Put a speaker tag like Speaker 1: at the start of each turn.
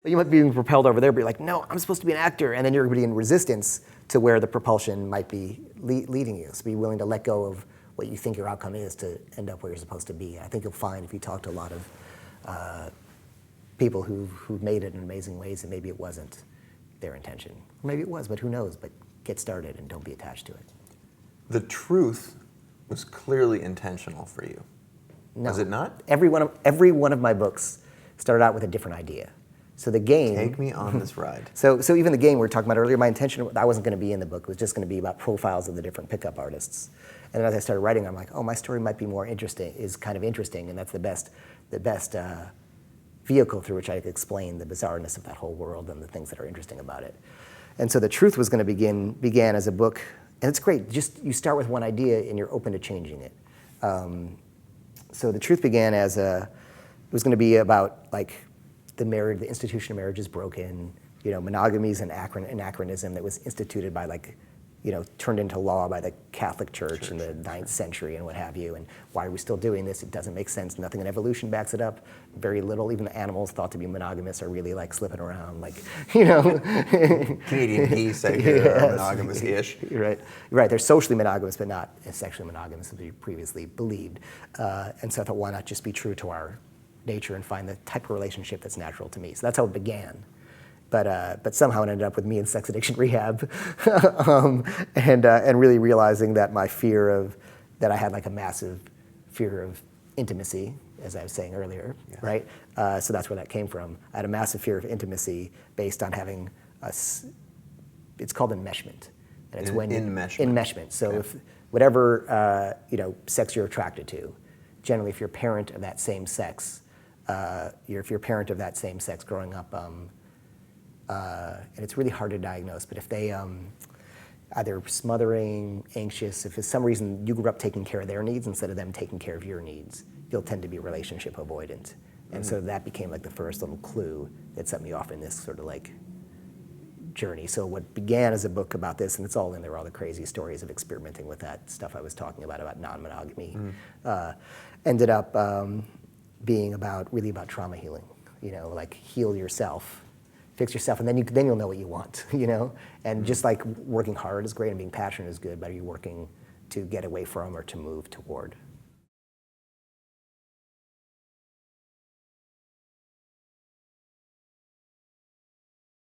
Speaker 1: You might be being propelled over there, but you're like, no, I'm supposed to be an actor. And then you're going to be in resistance to where the propulsion might be leading you. So be willing to let go of what you think your outcome is to end up where you're supposed to be. I think you'll find if you talk to a lot of people who've made it in amazing ways, that maybe it wasn't their intention. Or maybe it was, but who knows? But get started and don't be attached to it.
Speaker 2: The truth was clearly intentional for you.
Speaker 1: No.
Speaker 2: Was it not?
Speaker 1: Every one of my books started out with a different idea. So the game...
Speaker 2: Take me on this ride.
Speaker 1: So even the game we were talking about earlier, my intention, I wasn't going to be in the book. It was just going to be about profiles of the different pickup artists. And then as I started writing, I'm like, oh, my story might be more interesting, is kind of interesting, and that's the best vehicle through which I could explain the bizarreness of that whole world and the things that are interesting about it. And so The Truth was going to began as a book, and it's great. Just you start with one idea and you're open to changing it. So The Truth began as it was going to be about like the institution of marriage is broken, monogamy is an anachronism that was instituted by turned into law by the Catholic Church in the 9th century and what have you, and why are we still doing this? It doesn't make sense. Nothing in evolution backs it up. Very little, even the animals thought to be monogamous are really slipping around,
Speaker 2: Canadian geese, I hear, are monogamous-ish.
Speaker 1: Right. They're socially monogamous, but not sexually monogamous as we previously believed. And so I thought, why not just be true to our nature and find the type of relationship that's natural to me? So that's how it began. But somehow it ended up with me in sex addiction rehab, and really realizing that my that I had a massive fear of intimacy, as I was saying earlier, yes. Right? So that's where that came from. I had a massive fear of intimacy based on having it's called enmeshment. And it's enmeshment. So if whatever sex you're attracted to, generally if you're a parent of that same sex, if you're a parent of that same sex growing up, and it's really hard to diagnose, but if they either smothering, anxious, if for some reason you grew up taking care of their needs instead of them taking care of your needs, you'll tend to be relationship avoidant. And so that became the first little clue that set me off in this sort of journey. So what began as a book about this, and it's all in there, all the crazy stories of experimenting with that stuff I was talking about non-monogamy, ended up being really about trauma healing. Heal yourself, fix yourself, and then you'll know what you want, And just working hard is great and being passionate is good, but are you working to get away from or to move toward?